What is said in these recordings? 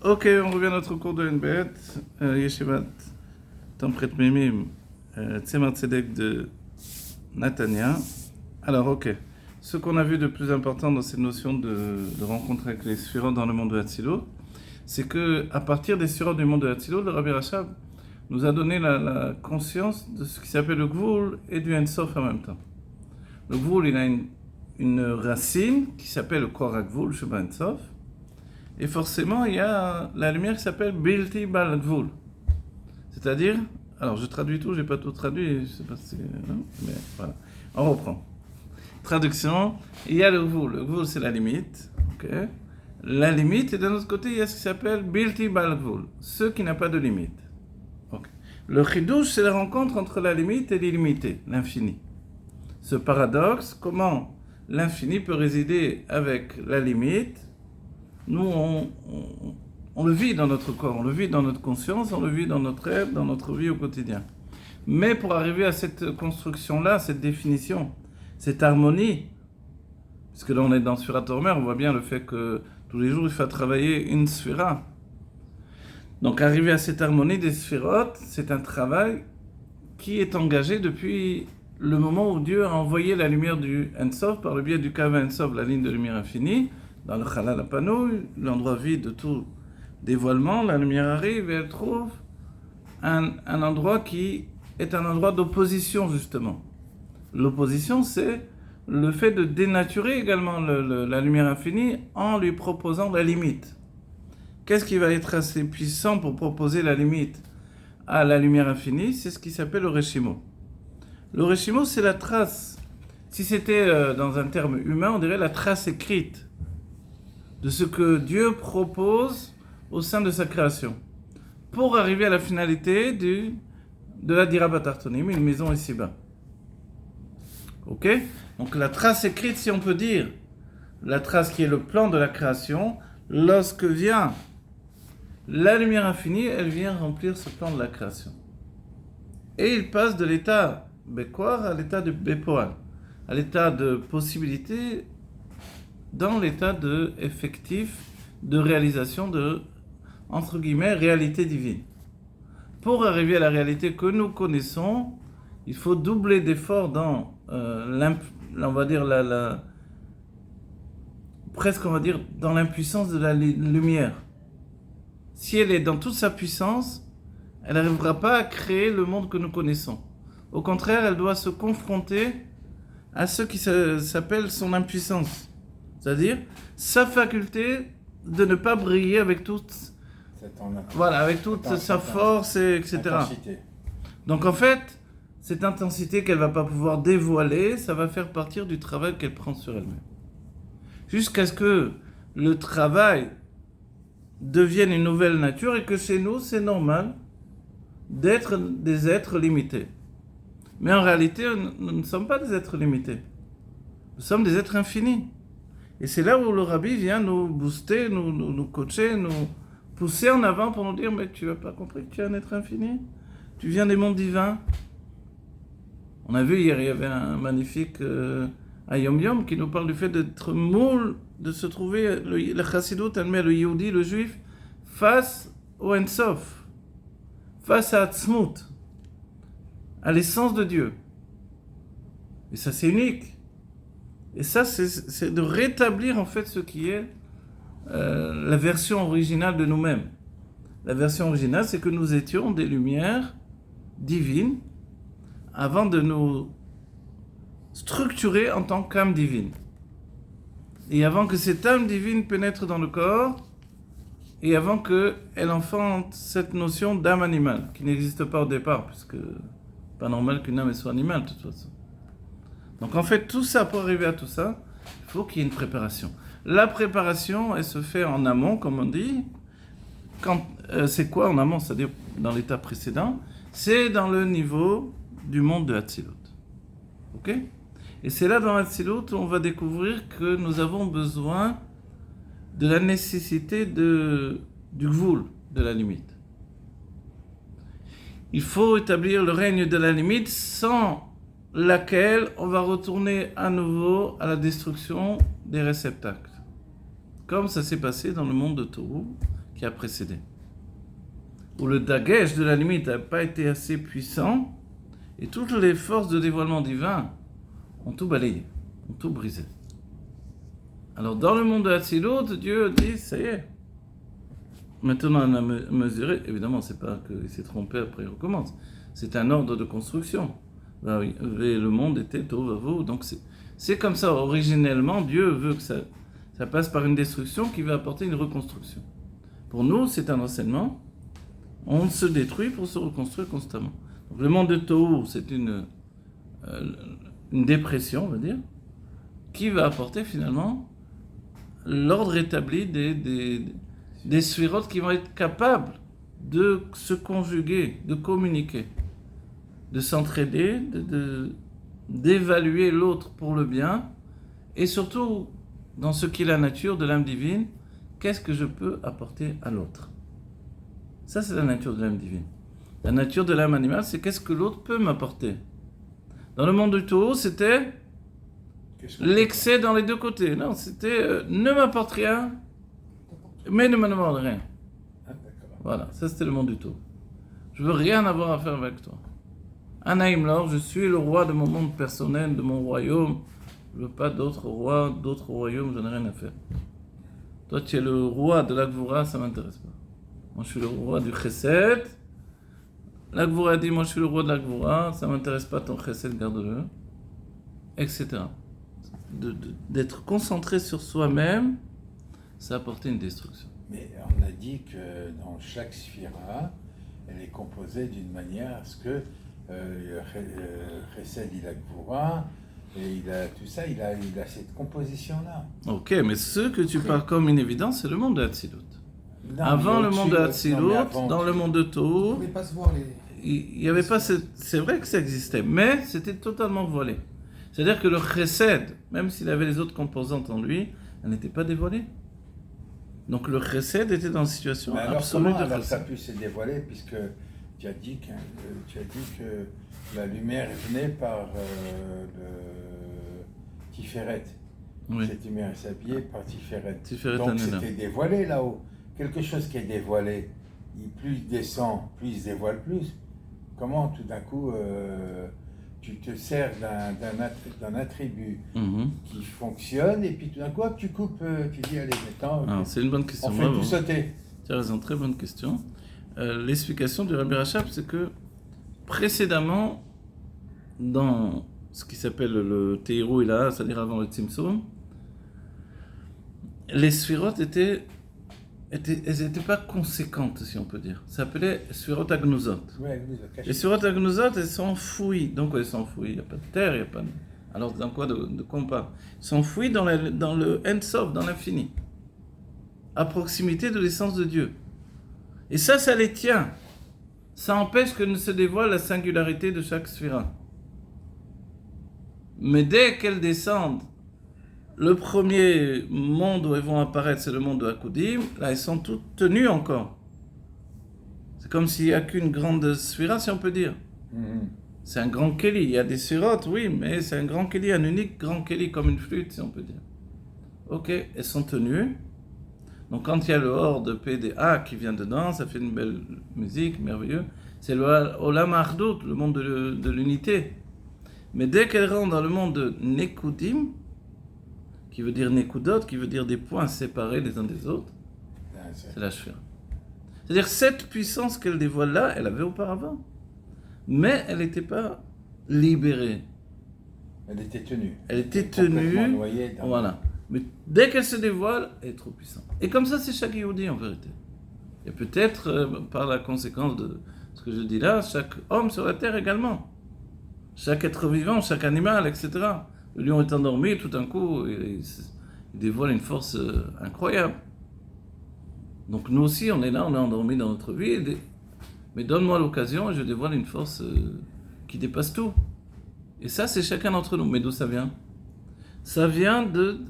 Ok, on revient à notre cours de NBET, Yeshivat Tampret Mimim, Tzemar Tzedek de Natania. Alors, ok. Ce qu'on a vu de plus important dans cette notion de rencontre avec les Sphirot dans le monde de Hatzilut, c'est que à partir des Sphirot du monde de Hatzilut, le Rabbi Rachab nous a donné la conscience de ce qui s'appelle le Gvul et du Ensof en même temps. Le Gvul, il a une racine qui s'appelle le Kor HaGvul, Sheba Ensof. Et forcément, il y a la lumière qui s'appelle Bilti Bal Gvul. C'est-à-dire, alors je traduis tout, j'ai pas tout traduit, je sais pas si non, mais voilà. On reprend. Traduction, il y a le Gvul. Le Gvul, c'est la limite. Ok. La limite, et d'un autre côté, il y a ce qui s'appelle Bilti Bal Gvul, ce qui n'a pas de limite. Okay. Le Chidouche, c'est la rencontre entre la limite et l'illimité, l'infini. Ce paradoxe, comment l'infini peut résider avec la limite. Nous, on le vit dans notre corps, on le vit dans notre conscience, on le vit dans notre être, dans notre vie au quotidien. Mais pour arriver à cette construction-là, cette définition, cette harmonie, puisque là on est dans Sphira Tormer, on voit bien le fait que tous les jours il faut travailler une Sphira. Donc arriver à cette harmonie des Sphirotes, c'est un travail qui est engagé depuis le moment où Dieu a envoyé la lumière du Ensof par le biais du Kav Ensof, la ligne de lumière infinie, dans le Chalal Apanouï, l'endroit vide de tout dévoilement, la lumière arrive et elle trouve un endroit qui est un endroit d'opposition justement. L'opposition, c'est le fait de dénaturer également la lumière infinie en lui proposant la limite. Qu'est-ce qui va être assez puissant pour proposer la limite à la lumière infinie? C'est ce qui s'appelle le Reshimo. Le Reshimo, c'est la trace. Si c'était dans un terme humain, on dirait la trace écrite de ce que Dieu propose au sein de sa création, pour arriver à la finalité de la Dira Batartonim, une maison ici-bas. Ok? Donc la trace écrite, si on peut dire, la trace qui est le plan de la création, lorsque vient la lumière infinie, elle vient remplir ce plan de la création. Et il passe de l'état Bekwar à l'état de Bepoal, à l'état de possibilité, dans l'état de effectif de réalisation de, entre guillemets, réalité divine. Pour arriver à la réalité que nous connaissons, il faut doubler d'efforts dans, on va dire, presque on va dire, dans l'impuissance de la lumière. Si elle est dans toute sa puissance, elle n'arrivera pas à créer le monde que nous connaissons. Au contraire, elle doit se confronter à ce qui s'appelle son impuissance. C'est-à-dire sa faculté de ne pas briller avec toute, avec toute sa force, etc. Intensité. Donc en fait, cette intensité qu'elle ne va pas pouvoir dévoiler, ça va faire partir du travail qu'elle prend sur elle-même. Jusqu'à ce que le travail devienne une nouvelle nature et que chez nous, c'est normal d'être des êtres limités. Mais en réalité, nous ne sommes pas des êtres limités. Nous sommes des êtres infinis. Et c'est là où le Rabbi vient nous booster, nous coacher, nous pousser en avant pour nous dire « Mais tu n'as pas compris que tu es un être infini? Tu viens des mondes divins ?» On a vu hier, il y avait un magnifique Ayom Yom qui nous parle du fait d'être moule, de se trouver, le Chassidut, elle met le Yehudi, le Juif, face au Ensof, face à Atzmut, à l'essence de Dieu. Et ça, c'est unique. Et ça, c'est de rétablir en fait ce qui est la version originale de nous-mêmes. La version originale, c'est que nous étions des lumières divines avant de nous structurer en tant qu'âme divine. Et avant que cette âme divine pénètre dans le corps, et avant qu'elle enfante cette notion d'âme animale, qui n'existe pas au départ, puisque c'est pas normal qu'une âme soit animale de toute façon. Donc en fait, tout ça, pour arriver à tout ça, il faut qu'il y ait une préparation. La préparation, elle se fait en amont, comme on dit. C'est quoi en amont? C'est-à-dire dans l'état précédent. C'est dans le niveau du monde de Hatzilut. Ok? Et c'est là dans Hatzilut où on va découvrir que nous avons besoin de la nécessité du Gvul, de la limite. Il faut établir le règne de la limite sans laquelle on va retourner à nouveau à la destruction des réceptacles. Comme ça s'est passé dans le monde de Tohu, qui a précédé. Où le dagesh de la limite n'a pas été assez puissant, et toutes les forces de dévoilement divin ont tout balayé, ont tout brisé. Alors dans le monde de Hatzilut, Dieu dit, ça y est. Maintenant on a mesuré, évidemment c'est pas qu'il s'est trompé après il recommence, c'est un ordre de construction. Le monde était tohu, donc c'est comme ça, originellement Dieu veut que ça passe par une destruction qui va apporter une reconstruction. Pour nous c'est un enseignement, on se détruit pour se reconstruire constamment. Donc, le monde de tohu c'est une dépression on va dire, qui va apporter finalement l'ordre établi des sphirotes qui vont être capables de se conjuguer, de communiquer, de s'entraider, d'évaluer l'autre pour le bien, et surtout, dans ce qui est la nature de l'âme divine, qu'est-ce que je peux apporter à l'autre. Ça, c'est la nature de l'âme divine. La nature de l'âme animale, c'est qu'est-ce que l'autre peut m'apporter. Dans le monde du Tohu, c'était l'excès dans les deux côtés. Non, c'était ne m'apporte rien, mais ne me demande rien. Voilà, ça c'était le monde du tout. Je veux rien avoir à faire avec toi. Anaïm Lor, je suis le roi de mon monde personnel, de mon royaume. Je veux pas d'autres rois, d'autres royaumes, je n'ai rien à faire. Toi tu es le roi de l'Agvura, ça m'intéresse pas. Moi je suis le roi du Chesed. L'Agvura dit, moi je suis le roi de l'Agvura, ça m'intéresse pas ton Chesed, garde-le. Etc. D'être concentré sur soi-même, ça a apporté une destruction. Mais on a dit que dans chaque sphira, elle est composée d'une manière à ce que Chesed, il a Gvura, et il a tout ça, il a cette composition-là. Ok, mais ce que tu parles comme une évidence, c'est le monde de Hatzilut. Avant le monde de Hatzilut, dans le monde de Tohu, il n'y avait pas c'est vrai que ça existait, mais c'était totalement voilé. C'est-à-dire que le Chesed, même s'il avait les autres composantes en lui, elle n'était pas dévoilée. Donc le Chesed était dans une situation absolue de Chesed. Alors ça a pu se dévoiler puisque tu as dit que la lumière venait par le Tiferet. Oui. Cette lumière s'habillait par Tiferet. Donc Anena. C'était dévoilé là-haut. Quelque chose qui est dévoilé, plus il descend, plus il se dévoile plus. Comment tout d'un coup tu te sers d'un attribut qui fonctionne et puis tout d'un coup tu coupes, tu dis allez maintenant. C'est une bonne question. On fait tout sauter. Tu as raison, très bonne question. L'explication du Rabbi Rachab, c'est que précédemment, dans ce qui s'appelle le Teirou Ilaha, c'est-à-dire avant le Tzimtzum, les sphirotes elles n'étaient pas conséquentes, si on peut dire. Ça s'appelait sphirotes agnuzot. Les sphirotes agnuzot, elles sont enfouies. Donc, elles sont enfouies. Il n'y a pas de terre, il n'y a pas de... Alors, dans quoi de quoi on parle? Elles sont enfouies dans le Ein-Sof, dans l'infini. À proximité de l'essence de Dieu. Et ça les tient. Ça empêche que ne se dévoile la singularité de chaque sphira. Mais dès qu'elles descendent, le premier monde où elles vont apparaître, c'est le monde de Hakudim. Là, elles sont toutes tenues encore. C'est comme s'il n'y a qu'une grande sphira, si on peut dire. C'est un grand Keli. Il y a des sphirotes, oui, mais c'est un grand Keli, un unique grand Keli, comme une flûte, si on peut dire. Ok, elles sont tenues. Donc quand il y a le or de PDA qui vient dedans, ça fait une belle musique, merveilleux. C'est le Olam Ardut, le monde de l'unité. Mais dès qu'elles rentrent dans le monde de Nekudim, qui veut dire Nekudot, qui veut dire des points séparés les uns des autres, c'est la Shfira. C'est-à-dire cette puissance qu'elle dévoile là, elle avait auparavant. Mais elle n'était pas libérée. Elle était tenue. Elle était tenue, voilà. Mais dès qu'elle se dévoile, elle est trop puissante. Et comme ça, c'est chaque Yehudi en vérité. Et peut-être, par la conséquence de ce que je dis là, chaque homme sur la terre également. Chaque être vivant, chaque animal, etc. Le lion est endormi, tout d'un coup, il dévoile une force incroyable. Donc nous aussi, on est là, on est endormi dans notre vie. Mais donne-moi l'occasion et je dévoile une force qui dépasse tout. Et ça, c'est chacun d'entre nous. Mais d'où ça vient? Ça vient de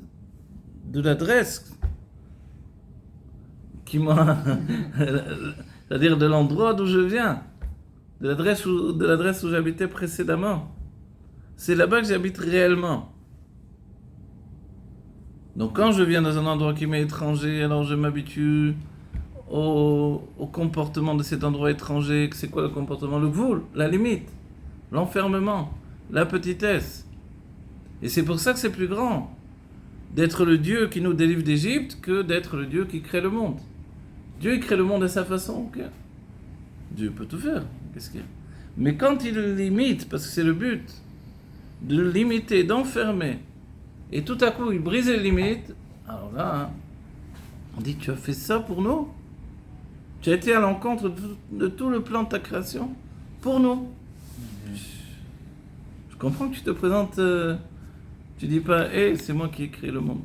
l'adresse qui m'a... c'est-à-dire de l'endroit d'où je viens. De l'adresse où j'habitais précédemment. C'est là-bas que j'habite réellement. Donc quand je viens dans un endroit qui m'est étranger, alors je m'habitue au comportement de cet endroit étranger. C'est quoi le comportement? Le gvoul, la limite, l'enfermement, la petitesse. Et c'est pour ça que c'est plus grand d'être le Dieu qui nous délivre d'Égypte que d'être le Dieu qui crée le monde. Dieu il crée le monde à sa façon, ok? Dieu peut tout faire, qu'est-ce qu'il y a? Mais quand il le limite, parce que c'est le but, de le limiter, d'enfermer, et tout à coup il brise les limites, alors là, hein, on dit tu as fait ça pour nous? Tu as été à l'encontre de tout le plan de ta création pour nous. Je comprends que tu te présentes, tu dis pas, hey, c'est moi qui ai créé le monde.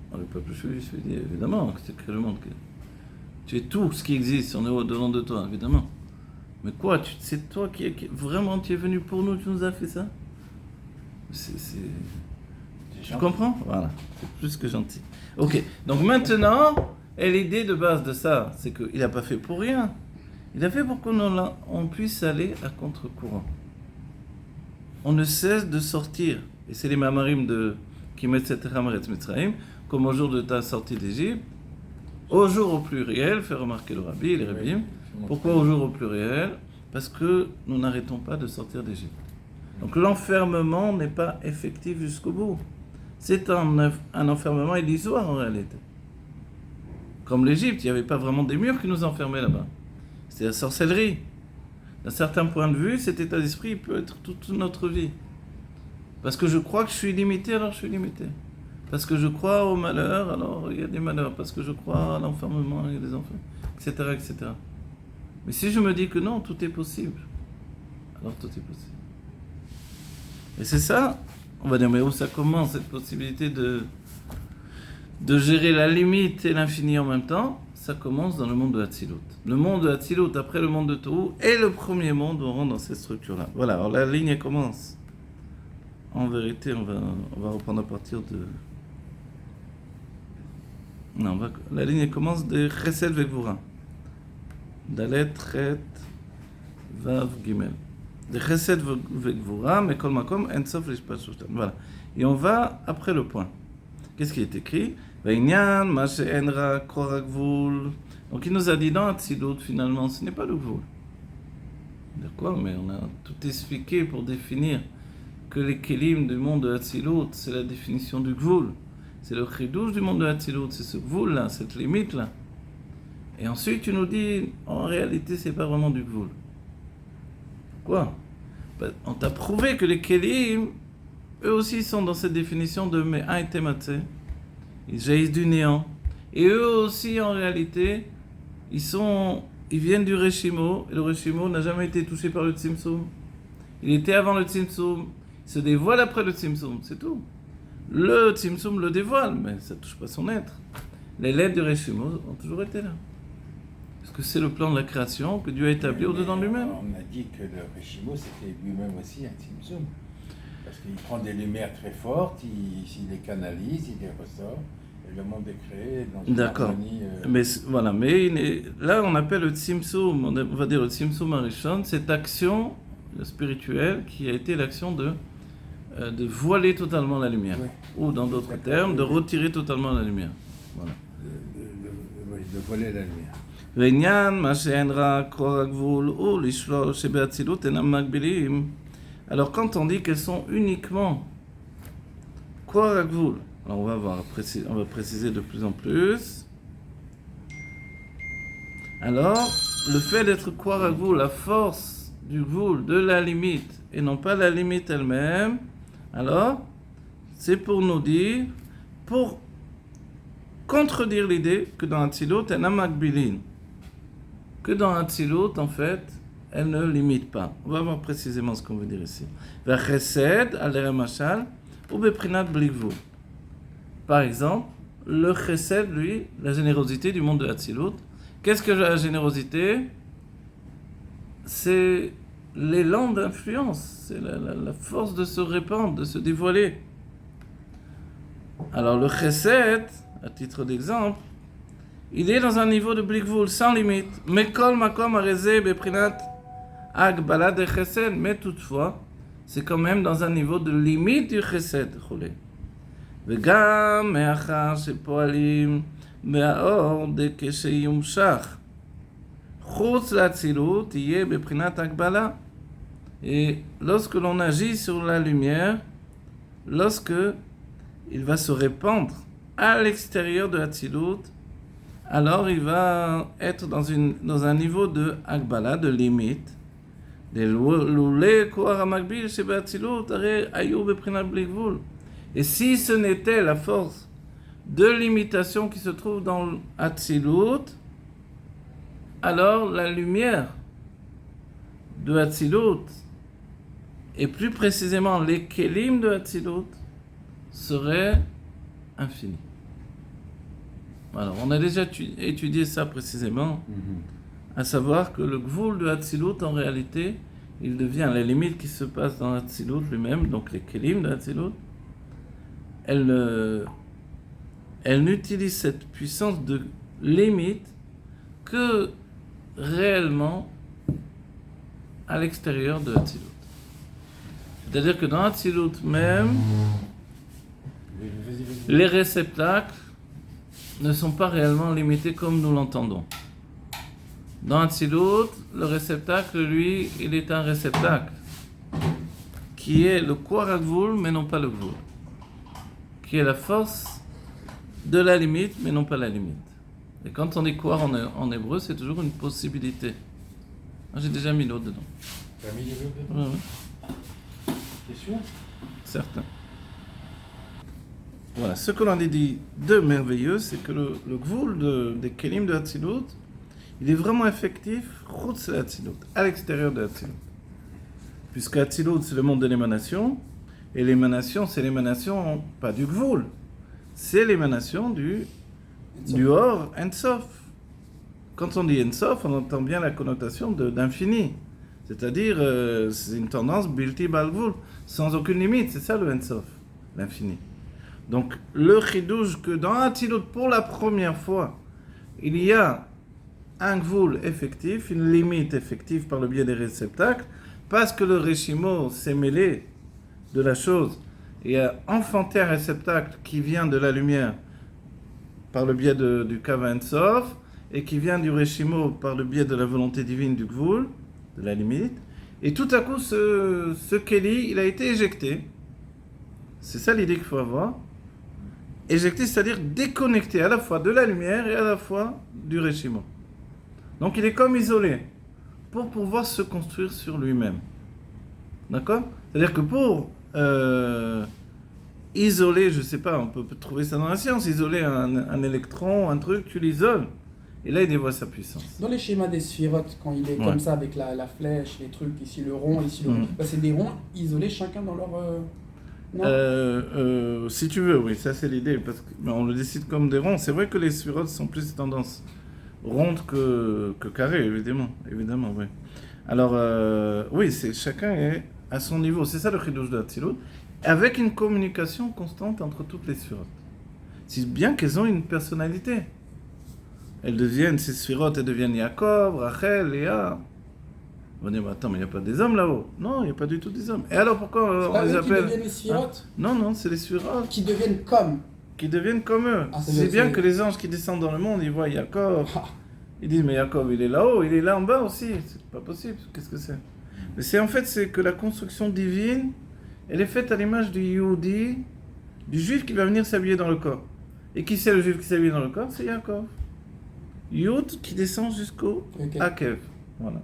Alors, le peuple juif, je dis évidemment que tu as créé le monde. Tu es tout ce qui existe, on est au-devant de toi, évidemment. Mais quoi, c'est toi vraiment tu es venu pour nous, tu nous as fait ça? Tu comprends? Voilà, c'est plus que gentil. Ok, donc maintenant, et l'idée de base de ça, c'est qu'il n'a pas fait pour rien. Il a fait pour qu'on puisse aller à contre-courant. On ne cesse de sortir. Et c'est les mamarim qui mettent cette Hamaretz Mitzrayim, comme au jour de ta sortie d'Égypte, au jour au pluriel, fait remarquer le rabbi, les rabbis. Pourquoi au jour au pluriel? Parce que nous n'arrêtons pas de sortir d'Égypte. Donc l'enfermement n'est pas effectif jusqu'au bout. C'est un enfermement illusoire en réalité. Comme l'Égypte, il n'y avait pas vraiment des murs qui nous enfermaient là-bas. C'était la sorcellerie. D'un certain point de vue, cet état d'esprit peut être toute notre vie. Parce que je crois que je suis limité, alors je suis limité. Parce que je crois au malheur, alors il y a des malheurs. Parce que je crois à l'enfermement, il y a des enfermements, etc., etc. Mais si je me dis que non, tout est possible, alors tout est possible. Et c'est ça, on va dire, mais où ça commence, cette possibilité de gérer la limite et l'infini en même temps? Ça commence dans le monde de Hatzilut. Le monde de Hatzilut, après le monde de Tohu, est le premier monde où on rentre dans cette structure-là. Voilà, alors la ligne commence. En vérité, on va reprendre à partir de... Non, la ligne commence de Chesed Vegvura. Dalet, Chet, Vav, Gimel. De Chesed Vegvura, mais Kol Makom, Ensof, Lishpat, Shushan. Voilà. Et on va après le point. Qu'est-ce qui est écrit? Vainyan, Mashe Enra, Kora Gvul. Donc il nous a dit dans Hatzilut, finalement, ce n'est pas le Gvul. D'accord? Mais on a tout expliqué pour définir que les Kélim du monde de Hatzilut, c'est la définition du Gvul. C'est le chidouche du monde de Hatzilut, c'est ce Gvul-là, cette limite-là. Et ensuite, tu nous dis, en réalité, c'est pas vraiment du Gvul. Quoi? On t'a prouvé que les Kélim, eux aussi sont dans cette définition de Me'a et Tematse. Ils jaillissent du néant. Et eux aussi, en réalité, ils viennent du Reshimo. Et le Reshimo n'a jamais été touché par le Tzimtzum. Il était avant le Tzimtzum. Il se dévoile après le Tzimtzum, c'est tout. Le Tzimtzum le dévoile, mais ça ne touche pas son être. Les lettres du Reshimo ont toujours été là. Parce que c'est le plan de la création que Dieu a établi au-dedans de lui-même. On a dit que le Reshimo, c'était lui-même aussi un Tzimtzum. Parce qu'il prend des lumières très fortes, il les canalise, il les ressort, et le monde est créé dans une harmonie... Mais voilà, là on appelle le Tzimtzum, on va dire le Tzimtzum Arishon, cette action spirituelle qui a été l'action de voiler totalement la lumière. Oui. Ou dans d'autres termes, de retirer totalement la lumière. Voilà. De voiler la lumière. Vainyan, Mashenra, Koragvul, ou Lishlo, Shebeatzilut, Enam Magbilim. Alors quand on dit qu'elles sont uniquement Koragvul, alors on va préciser de plus en plus. Alors, le fait d'être Koragvul, la force du Gvul, de la limite, et non pas la limite elle-même, alors, c'est pour nous dire, pour contredire l'idée que dans Hatzilut, elle n'a Magbilin. Que dans Hatzilut, en fait, elle ne limite pas. On va voir précisément ce qu'on veut dire ici. Chesed, al machal, ou beprinat bligvul. Par exemple, le chesed, lui, la générosité du monde de Hatzilut. Qu'est-ce que la générosité? C'est l'élan d'influence, c'est la force de se répandre, de se dévoiler. Alors le chesed, à titre d'exemple, il est dans un niveau de blikvul, sans limite. Mais kol makom arezeh beprinat agbala de chesed, mais toutefois, c'est quand même dans un niveau de limite du chesed. Vegam me'achar shepoalim והאור דכשיומשך חוץ לאצילות יהיה בבחינת הגבלה. Et lorsque l'on agit sur la lumière, lorsque il va se répandre à l'extérieur de Hatzilut, alors il va être dans un niveau de Agbala, de limite. Et si ce n'était la force de limitation qui se trouve dans Hatzilut, alors la lumière de Hatzilut, et plus précisément les kelim de Hatzilut, serait infinie. Alors, on a déjà étudié ça précisément, à savoir que le gvoul de Hatzilut, en réalité, il devient la limite qui se passe dans Hatzilut lui-même, donc les kelim de Hatzilut, elle n'utilise cette puissance de limite que réellement à l'extérieur de Hatzilut. C'est-à-dire que dans Hatzilut même, les réceptacles ne sont pas réellement limités comme nous l'entendons. Dans Hatzilut, le réceptacle, lui, il est un réceptacle qui est le Koar HaGvul, mais non pas le Gvul, qui est la force de la limite, mais non pas la limite. Et quand on dit Koar en hébreu, c'est toujours une possibilité. Moi, j'ai déjà mis l'autre dedans. Tu as mis l'autre dedans? Ouais. T'es sûr? Certain. Voilà, ce que l'on a dit de merveilleux, c'est que le gvoul des kelim de Hatzilut, il est vraiment effectif, chutz Hatzilut, à l'extérieur de Hatzilut. Puisque Hatzilut, c'est le monde de l'émanation, et l'émanation, c'est l'émanation, pas du gvoul, c'est l'émanation du Or Ensof. Quand on dit Ensof, on entend bien la connotation d'infini. C'est-à-dire, c'est une tendance bilti bal gvul, sans aucune limite, c'est ça le Ensof, l'infini. Donc, le chidouj que dans Hatzilut, pour la première fois, il y a un gvoul effectif, une limite effective par le biais des réceptacles, parce que le Reshimo s'est mêlé de la chose et a enfanté un réceptacle qui vient de la lumière par le biais du Kav Sof et qui vient du Reshimo par le biais de la volonté divine du gvoul, de la limite. Et tout à coup, ce Keli, il a été éjecté. C'est ça l'idée qu'il faut avoir. Éjecté, c'est-à-dire déconnecté à la fois de la lumière et à la fois du Reshimo. Donc il est comme isolé pour pouvoir se construire sur lui-même. D'accord? C'est-à-dire que pour isoler, je ne sais pas, on peut trouver ça dans la science, isoler un électron, un truc, tu l'isoles. Et là, il dévoile sa puissance. Dans les schémas des sphirotes, quand il est comme ça, avec la flèche, les trucs, ici le rond, ici le rond, bah, c'est des ronds isolés chacun dans leur... Non si tu veux, oui, ça c'est l'idée, parce qu'on le décide comme des ronds. C'est vrai que les sphirotes sont plus tendance ronde que carré, évidemment, oui. Alors, oui, chacun est à son niveau. C'est ça le chidouj de Hatzilut, avec une communication constante entre toutes les sphirotes. Si bien qu'elles ont une personnalité. Ces sphirotes, elles deviennent Yaakov, Rachel, Léa. On va dire, attends, mais il n'y a pas des hommes là-haut. Non, il n'y a pas du tout des hommes. Et alors pourquoi on les appelle... qui deviennent les sphirotes? Non, c'est les sphirotes. Qui deviennent comme. Qui deviennent comme eux. C'est bien que les anges qui descendent dans le monde, ils voient Yaakov. Ils disent, mais Yaakov, il est là-haut, il est là en bas aussi. C'est pas possible. Qu'est-ce que c'est? Mais c'est que la construction divine, elle est faite à l'image du Yehudi, du juif qui va venir s'habiller dans le corps. Et qui c'est le juif qui s'habille dans le corps? C'est Yaakov. Yud qui descend jusqu'au Akev. Voilà.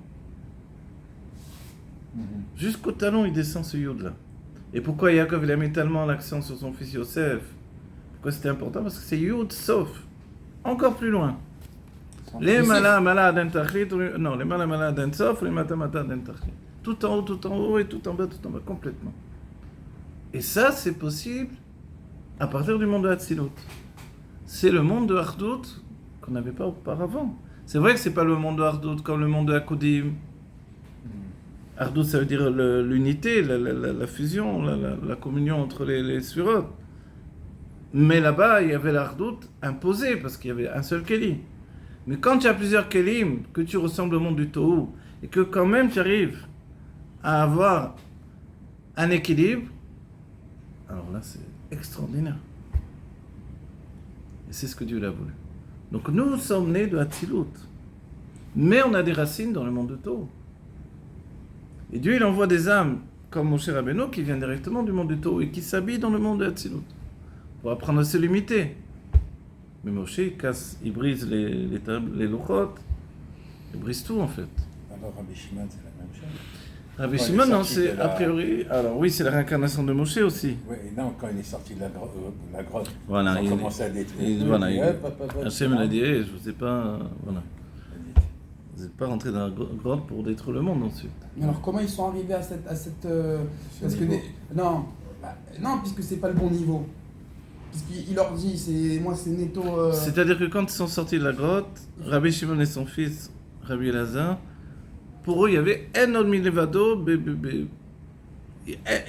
Jusqu'au talon, il descend ce Yud-là. Et pourquoi Yaakov il a mis tellement l'accent sur son fils Yosef? Pourquoi c'était important? Parce que c'est Yud sauf. Encore plus loin. Les mala d'entachlit, non, les mala d'entsof, les mata d'entachlit. Tout en haut et tout en bas, complètement. Et ça, c'est possible à partir du monde de Hatzilut. C'est le monde de Hardut qu'on n'avait pas auparavant. C'est vrai que c'est pas le monde de Hardut comme le monde de Hakodim. Hardut, ça veut dire l'unité, la fusion, la communion entre les sphirotes. Mais là-bas, il y avait l'Hardut imposé parce qu'il y avait un seul Keli. Mais quand tu as plusieurs Kelim, que tu ressembles au monde du Tohu, et que quand même tu arrives à avoir un équilibre, alors là, c'est extraordinaire. Et c'est ce que Dieu l'a voulu. Donc nous sommes nés de Hatzilut. Mais on a des racines dans le monde de Tov. Et Dieu, il envoie des âmes comme Moshe Rabbeinu qui viennent directement du monde de Tov et qui s'habillent dans le monde de Hatzilut pour apprendre à se limiter. Mais Moshe, il brise les tables, les louchot, il brise tout en fait. Alors Rabbi Shimon, c'est la même chose. Rabbi Quand il Shimon, est non, sorti c'est de la- a priori. Alors oui, c'est la réincarnation de Moshe aussi. Oui, non, quand il est sorti de la grotte, Voilà, ils ont commencé à détruire. il- tout, voilà, et il- hop, Hachem l'a dit, je vous ai pas. Voilà. Vous n'êtes pas rentré dans la grotte pour détruire le monde ensuite. Mais alors comment ils sont arrivés à cette parce que niveau. non, non, puisque c'est pas le bon niveau. Puisqu'il leur dit c'est netto. C'est-à-dire que quand ils sont sortis de la grotte, Rabbi Shimon et son fils, Rabbi Elazar, pour eux, il y avait Enod Milevado,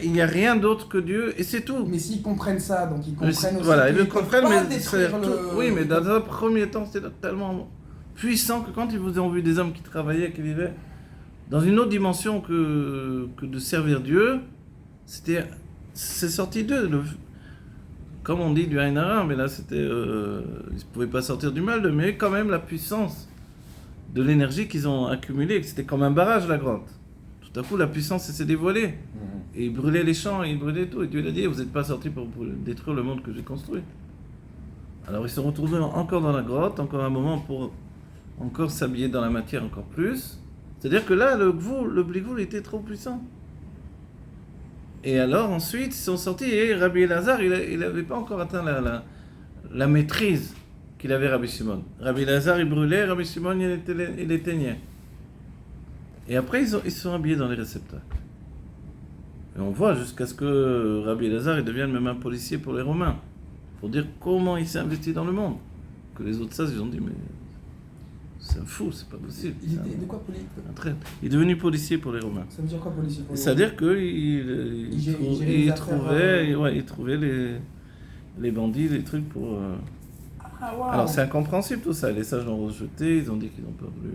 il n'y a rien d'autre que Dieu, et c'est tout. Mais s'ils comprennent ça, donc ils comprennent aussi. Voilà, ils le qu'ils peuvent comprennent, pas mais détruire c'est tout. Oui, mais dans un premier temps, c'était tellement puissant que quand ils vous ont vu des hommes qui travaillaient, qui vivaient dans une autre dimension que de servir Dieu, c'est sorti d'eux. Comme on dit du Ain Hara, mais là c'était, ils ne pouvaient pas sortir du mal, mais quand même la puissance de l'énergie qu'ils ont accumulée, c'était comme un barrage la grotte. Tout à coup la puissance s'est dévoilée. Et ils brûlaient les champs, ils brûlaient tout. Et Dieu a dit, vous n'êtes pas sortis pour détruire le monde que j'ai construit. Alors ils se retrouvent encore dans la grotte, encore un moment pour encore s'habiller dans la matière encore plus. C'est-à-dire que là, le Bligoul était trop puissant. Et alors ensuite, ils sont sortis et Rabbi Elazar, il n'avait pas encore atteint la maîtrise qu'il avait Rabbi Shimon. Rabbi Elazar, il brûlait, Rabbi Shimon, il éteignait. Et après, ils se sont habillés dans les réceptacles. Et on voit jusqu'à ce que Rabbi Elazar il devienne même un policier pour les Romains. Pour dire comment il s'est investi dans le monde. Que les autres sages, ils ont dit, mais c'est un fou, c'est pas possible. Il était de quoi policier? Un traître. Il est devenu policier pour les Romains. Ça veut dire quoi policier pour les C'est-à-dire qu'il gérait les il trouvait les bandits, les trucs pour... Ah, waouh. Alors c'est incompréhensible tout ça. Les sages l'ont rejeté, ils ont dit qu'ils n'ont pas voulu...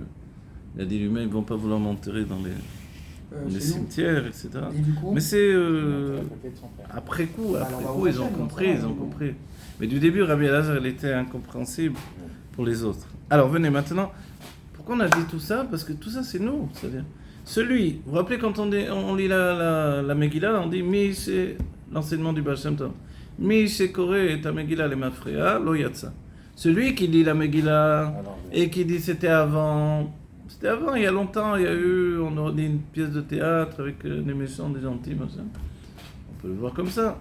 Il a dit lui-même, ils ne vont pas vouloir m'enterrer dans les chez nous. cimetières, etc. Et du coup, Mais c'est À côté de son père. après coup, Alors, on va ils ont au prochain, compris, on ils va ont au- compris. Mais du début, Rabbi Elazar, il était incompréhensible pour les autres. Alors venez maintenant, pourquoi on a dit tout ça? Parce que tout ça c'est nous, c'est-à-dire celui, vous vous rappelez quand on lit la Megillah, on dit Mi c'est l'enseignement du Baal Shem Tov. Mi c'est Koré et Megillah les Mafrea, lo yatsa. Celui qui lit la Megillah Alors, et qui dit c'était avant, il y a longtemps, il y a eu, on aurait dit une pièce de théâtre avec des méchants, des gentils, machin. On peut le voir comme ça.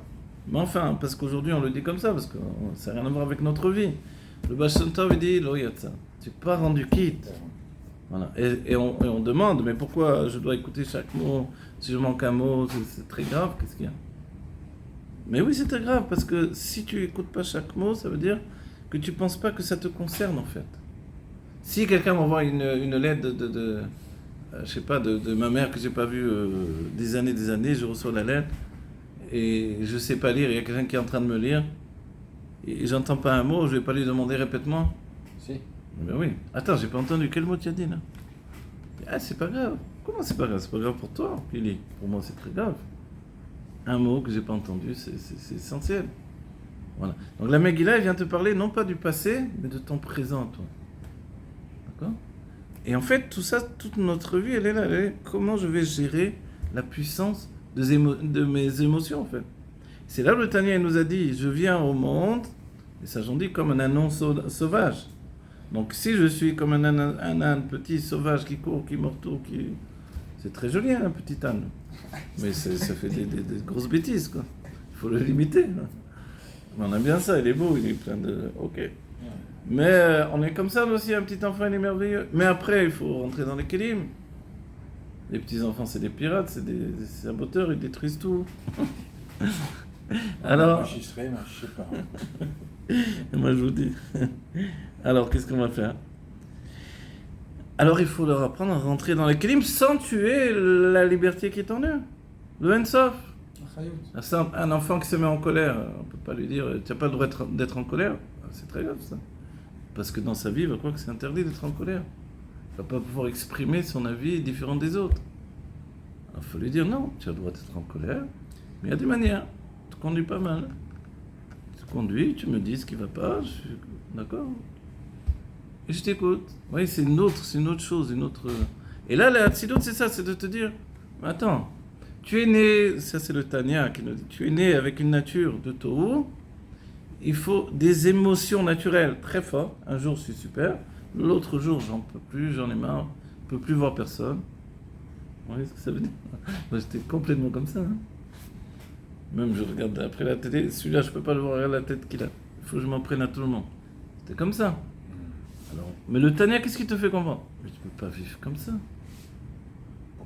Mais enfin, parce qu'aujourd'hui on le dit comme ça, parce que ça n'a rien à voir avec notre vie. Le Baal Shem Tov il dit lo yatsa. Tu n'es pas rendu quitte. Voilà. Et on demande, mais pourquoi je dois écouter chaque mot? Si je manque un mot, c'est très grave, qu'est-ce qu'il y a? Mais oui, c'est très grave, parce que si tu n'écoutes pas chaque mot, ça veut dire que tu ne penses pas que ça te concerne, en fait. Si quelqu'un m'envoie une lettre je sais pas, de ma mère que j'ai pas vue des années, je reçois la lettre, et je sais pas lire, il y a quelqu'un qui est en train de me lire, et j'entends pas un mot, je vais pas lui demander, répète-moi. si. Ben oui. Attends, j'ai pas entendu. Quel mot tu as dit là? Ah, c'est pas grave. Comment c'est pas grave? C'est pas grave pour toi, Pili. Pour moi, c'est très grave. Un mot que j'ai pas entendu, c'est essentiel. Voilà. Donc la Megillah, elle vient te parler non pas du passé, mais de ton présent, toi. D'accord? Et en fait, tout ça, toute notre vie, elle est là. Elle est comment je vais gérer la puissance de mes émotions, en fait. C'est là où le Tanya nous a dit, je viens au monde, et ça j'en dis comme un âne sauvage. Donc si je suis comme un âne petit sauvage qui court, qui mord-tout, c'est très joli un petit âne. Mais ça fait des grosses bêtises, quoi. Il faut le limiter. Là. Mais on aime bien ça, il est beau, il est plein de... Ok. Mais on est comme ça aussi, un petit enfant il est merveilleux. Mais après il faut rentrer dans les kélim. Les petits enfants c'est des pirates, c'est des saboteurs, ils détruisent tout. Alors... Moi, j'y serais, mais je sais pas. Et moi je vous dis. Alors qu'est-ce qu'on va faire? Alors il faut leur apprendre à rentrer dans les kélim sans tuer la liberté qui est en eux. Le Ensof. Un enfant qui se met en colère, on ne peut pas lui dire tu n'as pas le droit d'être en colère. C'est très grave ça. Parce que dans sa vie, il va croire que c'est interdit d'être en colère. Il ne va pas pouvoir exprimer son avis différent des autres. Alors il faut lui dire non, tu as le droit d'être en colère, mais il y a des manières. Tu conduis pas mal. Tu conduis, tu me dis ce qui ne va pas, d'accord. et je t'écoute. Oui, c'est une autre chose, une autre... Et là, la Hatzilut, c'est ça, c'est de te dire, attends, tu es né, ça c'est le Tanya qui nous dit, tu es né avec une nature de Tohu, il faut des émotions naturelles très fortes. Un jour, je suis super, l'autre jour, j'en peux plus, j'en ai marre, je ne peux plus voir personne. Vous voyez ce que ça veut dire? Moi, j'étais complètement comme ça. Hein. Même je regarde après la télé, celui-là, je ne peux pas le voir, regarde la tête qu'il a. Il faut que je m'en prenne à tout le monde. C'était comme ça. Alors, mais le Tanya, qu'est-ce qui te fait comprendre? Mais tu ne peux pas vivre comme ça.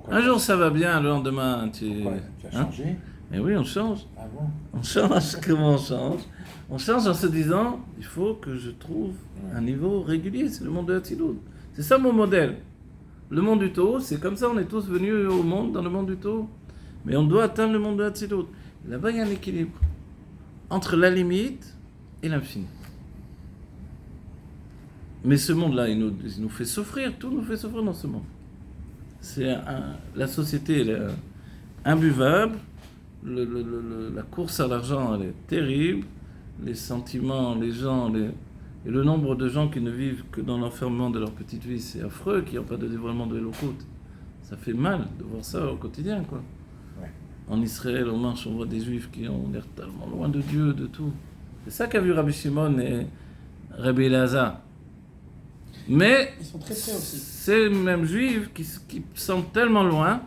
Un jour ça va bien, le lendemain tu... Pourquoi? Tu as changé? Et oui, on change. Ah bon? On change, comment on change? On change en se disant, il faut que je trouve un niveau régulier, c'est le monde de Hatzilut. C'est ça mon modèle. Le monde du Tohu, c'est comme ça, on est tous venus au monde, dans le monde du Tohu. Mais on doit atteindre le monde de Hatzilut. Là-bas, il y a un équilibre entre la limite et l'infini. Mais ce monde-là, il nous fait souffrir, tout nous fait souffrir dans ce monde. La société, elle est imbuvable, la course à l'argent, elle est terrible, les sentiments, les gens, et le nombre de gens qui ne vivent que dans l'enfermement de leur petite vie, c'est affreux, qui n'ont pas de dévoilement de Elokut. Ça fait mal de voir ça au quotidien, quoi. Ouais. En Israël, on marche, on voit des Juifs qui ont l'air tellement loin de Dieu, de tout. C'est ça qu'a vu Rabbi Shimon et Rabbi Elazar. Mais Ils sont très près aussi. ces mêmes Juifs qui sont tellement loin,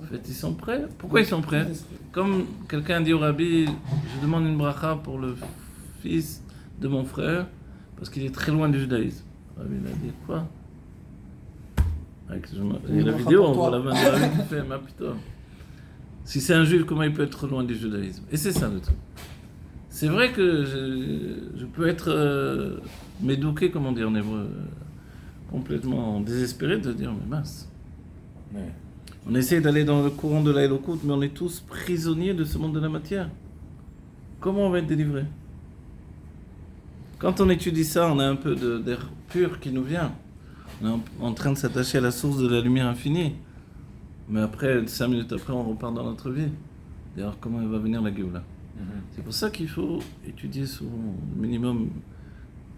en fait, ils sont prêts. Pourquoi ils sont prêts? Comme quelqu'un dit au Rabbi, je demande une bracha pour le fils de mon frère, parce qu'il est très loin du judaïsme. Le Rabbi il a dit quoi? Il y a la vidéo, on voit la main de Rabbi qui fait, ma putain. Si c'est un juif, comment il peut être loin du judaïsme? Et c'est ça le truc. C'est vrai que je peux être médouqué, comme on dit en hébreu, complètement désespéré de dire, mais mince. Ouais. On essaie d'aller dans le courant de la Elokut, mais on est tous prisonniers de ce monde de la matière. Comment on va être délivré? Quand on étudie ça, on a un peu d'air pur qui nous vient. On est en train de s'attacher à la source de la lumière infinie. Mais après, 5 minutes après, on repart dans notre vie. D'ailleurs, comment elle va venir la Géoula? C'est pour ça qu'il faut étudier souvent, minimum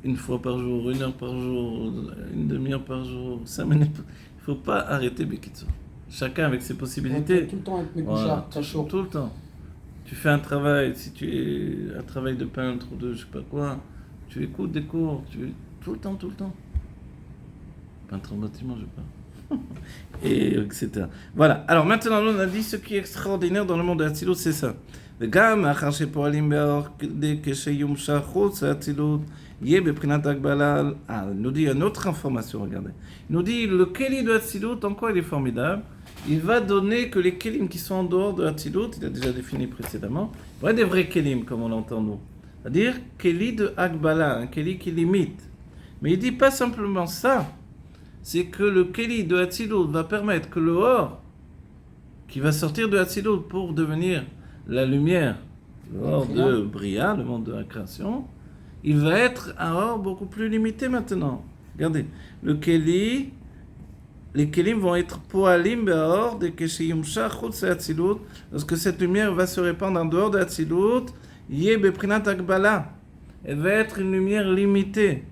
une fois par jour, 1 heure par jour, une demi-heure par jour, 5 minutes. Il ne faut pas arrêter Bekitsu. Chacun avec ses possibilités. Tout le temps avec mes Voilà, couchards, très chaud. tout le temps. Tu fais un travail, si tu es un travail de peintre ou de je sais pas quoi, tu écoutes des cours, tout le temps. Peintre en bâtiment, je sais pas. Et etc. Voilà. Alors maintenant, on a dit ce qui est extraordinaire dans le monde de Hatzilut, c'est ça. וגם מאחר שפועלים באור כדי כשיומשך חוץ האצילות יהיה בבחינת הגבלה. Il nous dit une autre information, regardez. Il nous dit le Keli de Hatzilut, en quoi il est formidable? Il va donner que les Kelim qui sont en dehors de Hatzilut, il a déjà défini précédemment, il y a des vrais Kelim comme on l'entend nous. C'est-à-dire Keli de Agbala, un Keli qui limite. Mais il dit pas simplement ça, c'est que le Keli de Hatzilut va permettre que le Or, qui va sortir de Hatzilut pour devenir la lumière, le Or de Bria, le monde de la création, il va être un Or beaucoup plus limité maintenant. Regardez, le Keli, les Kelim vont être Poalim Be'or de Keshiyumsha Chutz Hatzilut, lorsque cette lumière va se répandre en dehors de Hatzilut, Yé Beprinat Agbala, elle va être une lumière limitée.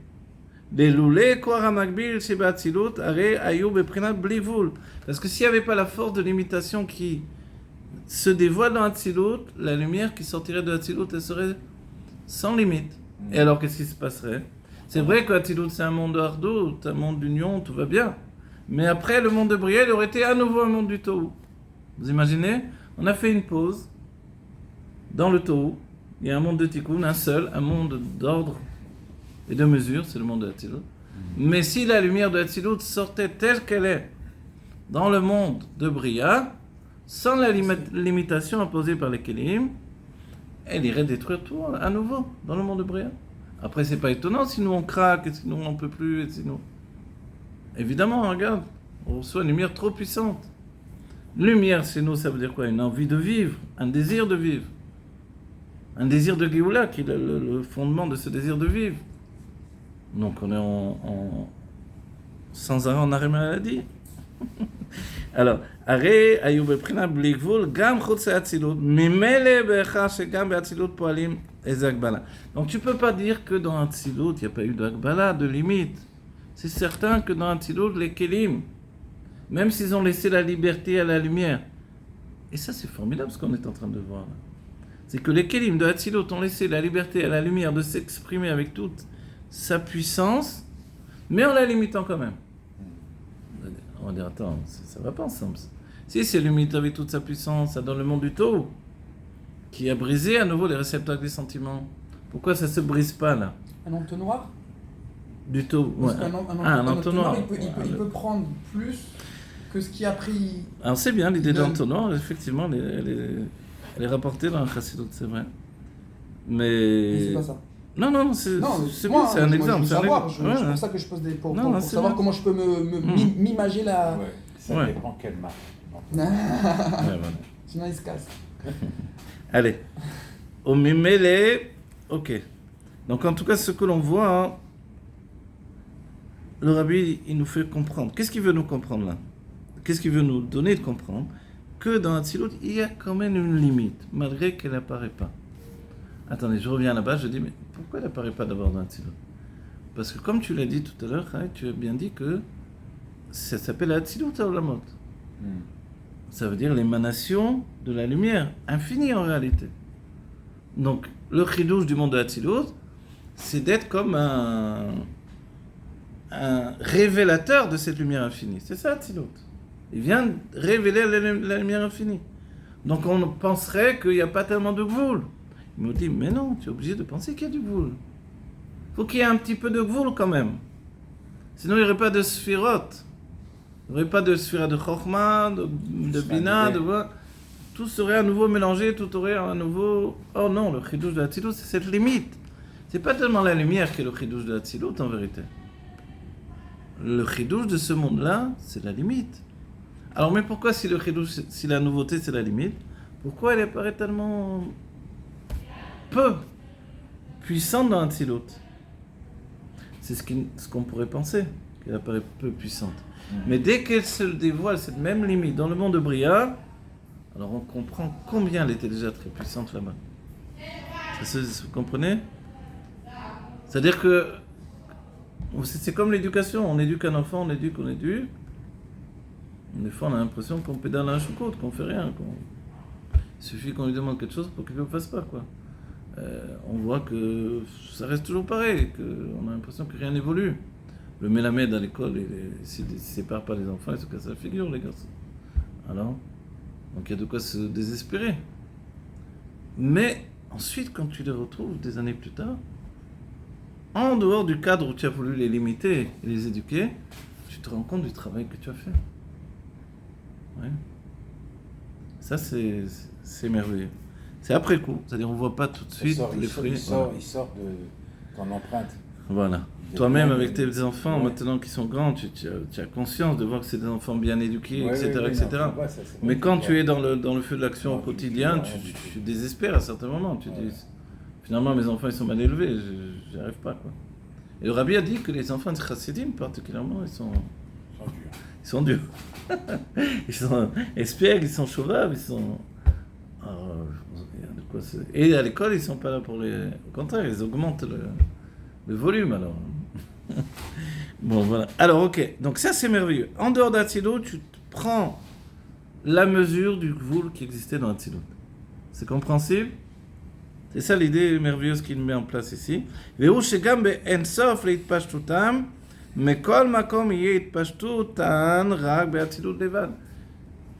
Les loulés Koar Amakbil Sheba Hatzilut, Are Ayu Beprinat Blivul. Parce que s'il n'y avait pas la force de limitation qui se dévoile dans Hatzilut, la lumière qui sortirait de Hatzilut, elle serait sans limite. Et alors, qu'est-ce qui se passerait? C'est vrai que Hatzilut, c'est un monde de Hardout, un monde d'union, tout va bien. Mais après, le monde de Bria, il aurait été à nouveau un monde du Tohu. Vous imaginez? On a fait une pause dans le Tohu. Il y a un monde de Tikkun, un seul, un monde d'ordre et de mesure, c'est le monde de Hatzilut. Mais si la lumière de Hatzilut sortait telle qu'elle est dans le monde de Bria, sans la limitation imposée par les Kelim, elle irait détruire tout à nouveau dans le monde de Bria. Après, c'est pas étonnant si nous on craque, si nous on peut plus, et si nous... Évidemment, regarde, on reçoit une lumière trop puissante. Lumière, chez nous, ça veut dire quoi? Une envie de vivre, un désir de vivre. Un désir de Géoula, qui est le fondement de ce désir de vivre. Donc on est sans arrêt en arrêt maladie. Alors, הרי היו בבחינה בלי גבול גם חוץ האצילות, ממילא בהכרח שגם באצילות פועלים איזה הגבלה. Donc tu peux pas dire que dans Hatzilut, il n'y a pas eu d'Agbala, de limite. C'est certain que dans Atzilut, les Kélim, même s'ils ont laissé la liberté à la lumière, et ça c'est formidable ce qu'on est en train de voir là. C'est que les Kélim de Atzilut ont laissé la liberté à la lumière de s'exprimer avec toute sa puissance, mais en la limitant quand même. On va dire, attends, ça va pas ensemble. Si c'est limité avec toute sa puissance, ça donne le monde du taux, qui a brisé à nouveau les réceptacles des sentiments. Pourquoi ça se brise pas là? Un entonnoir? Du taux, ouais. Un entonnoir. Il peut prendre plus que ce qui a pris. Alors c'est bien l'idée de l'entonnoir, effectivement, elle est rapportée dans la Chassidut, c'est vrai. Mais c'est pas ça. Non, c'est moi, c'est un exemple. C'est pour ça que je pose des pour savoir comment je peux m'imager la. Ouais, ça dépend quelle marque. Ouais, voilà. Sinon il se casse. Allez. Au Mimele, ok. Donc en tout cas, ce que l'on voit, hein, le Rabbi, il nous fait comprendre. Qu'est-ce qu'il veut nous comprendre là? Qu'est-ce qu'il veut nous donner de comprendre? Que dans Atzilut, il y a quand même une limite, malgré qu'elle n'apparaît pas. Attendez, je reviens là-bas, je dis, mais pourquoi elle n'apparaît pas d'abord dans Atzilut? Parce que comme tu l'as dit tout à l'heure, hein, tu as bien dit que ça s'appelle Atzilut Haolamot. Ça veut dire l'émanation de la lumière, infinie en réalité. Donc, le chidouche du monde de Atzilut, c'est d'être comme un révélateur de cette lumière infinie. C'est ça Atzilut. Il vient révéler la lumière infinie. Donc on penserait qu'il n'y a pas tellement de gvoul. Il me dit, mais non, tu es obligé de penser qu'il y a du gvoul. Il faut qu'il y ait un petit peu de gvoul quand même. Sinon il n'y aurait pas de sphiroth. Il n'y aurait pas de sphira de chokhmah, de bina, tout serait à nouveau mélangé, tout aurait à nouveau... Oh non, le chidouche de Atzilut, c'est cette limite. C'est pas tellement la lumière qui est le chidouche de Atzilut en vérité. Le chidouche de ce monde-là, c'est la limite. Alors, mais pourquoi si la nouveauté c'est la limite, pourquoi elle apparaît tellement peu puissante dans Atzilut? C'est ce qu'on pourrait penser, qu'elle apparaît peu puissante. Mais dès qu'elle se dévoile, cette même limite, dans le monde de Bria, alors on comprend combien elle était déjà très puissante là-bas. Vous comprenez? C'est-à-dire que c'est comme l'éducation, on éduque un enfant, on éduque. Des fois, on a l'impression qu'on pédale à un choucroute, qu'on fait rien. Il suffit qu'on lui demande quelque chose pour qu'il ne le fasse pas, quoi. On voit que ça reste toujours pareil, qu'on a l'impression que rien n'évolue. Le mélamède à l'école, s'il ne sépare pas les enfants, il se casse la figure, les garçons. Alors, donc il y a de quoi se désespérer. Mais ensuite, quand tu les retrouves des années plus tard, en dehors du cadre où tu as voulu les limiter et les éduquer, tu te rends compte du travail que tu as fait. Ouais. Ça, c'est merveilleux. C'est après coup, c'est-à-dire on ne voit pas tout de suite les fruits. Il sort de ton empreinte. Voilà. Toi-même, avec tes enfants, maintenant qu'ils sont grands, tu as conscience de voir que c'est des enfants bien éduqués, etc. etc. Non, mais quand tu es dans le feu de l'action au quotidien, tu désespères à certains moments. Tu dis, finalement, mes enfants, ils sont mal élevés, j'y arrive pas, quoi. Et le Rabbi a dit que les enfants de Chassidim, particulièrement, ils sont durs. Ils sont espiègles, ils sont chauvables, ils sont... Et à l'école, ils sont pas là pour les... Au contraire, ils augmentent le volume, alors. Bon, voilà. Alors, ok. Donc ça, c'est merveilleux. En dehors d'Atzilut, tu prends la mesure du gvoul qui existait dans Atzilut. C'est compréhensible? C'est ça l'idée merveilleuse qu'il met en place ici. Ve'hu shegam be'en sof leitpashtutam, mekol makom yeh itpashtutan rak be'atzilut levad.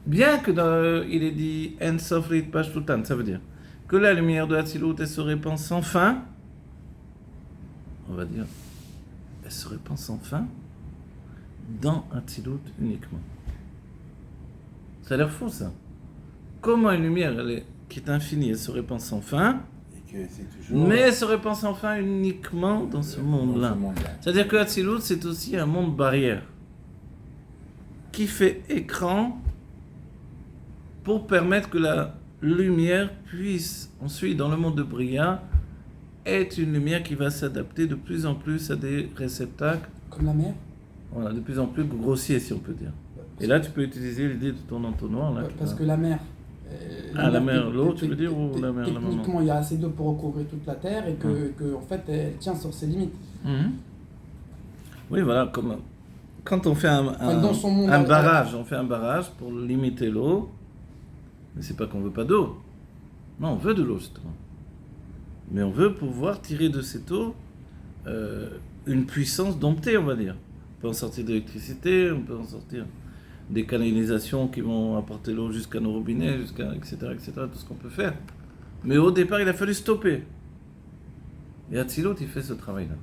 Bien que il est dit en sof leitpashtutan, ça veut dire que la lumière de Atzilut, elle se répand sans fin. On va dire, elle se répand sans fin dans Atzilut uniquement. Ça a l'air fou, ça. Comment une lumière qui est infinie, elle se répand sans fin, mais elle se répand sans fin uniquement dans ce monde-là. C'est-à-dire que Atzilut, c'est aussi un monde barrière qui fait écran pour permettre que la lumière puisse, ensuite, dans le monde de Bria, être une lumière qui va s'adapter de plus en plus à des réceptacles. Comme la mer? Voilà, de plus en plus grossiers, si on peut dire. Et là, tu peux utiliser l'idée de ton entonnoir. Là, parce que la mer... la mer, l'eau, tu veux dire, ou la mer, la maman? Techniquement, il y a assez d'eau pour recouvrir toute la terre et que en fait, elle tient sur ses limites. Oui, voilà, comme quand on fait dans son monde, un barrage, on fait un barrage pour limiter l'eau, mais c'est pas qu'on veut pas d'eau. Non, on veut de l'eau, justement. Mais on veut pouvoir tirer de cette eau une puissance domptée, on va dire. On peut en sortir de l'électricité, on peut en sortir des canalisations qui vont apporter l'eau jusqu'à nos robinets, etc., tout ce qu'on peut faire. Mais au départ, il a fallu stopper. Et Atzilut, il fait ce travail-là.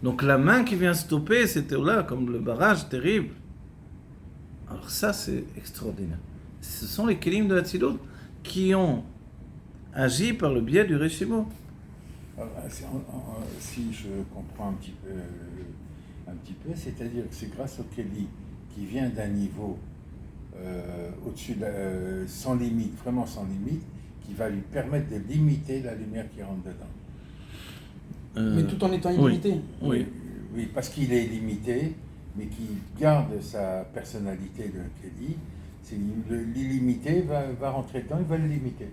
Donc la main qui vient stopper cette eau-là, comme le barrage terrible, alors ça, c'est extraordinaire. Ce sont les kelim de Atzilut qui ont agi par le biais du Reshimo. Si je comprends un petit peu, c'est-à-dire que c'est grâce au Keli qui vient d'un niveau au-dessus, sans limite, vraiment sans limite, qui va lui permettre de limiter la lumière qui rentre dedans. Mais tout en étant illimité. Oui. Oui, parce qu'il est limité, mais qui garde sa personnalité de Keli. L'illimité va rentrer dedans, il va le limiter.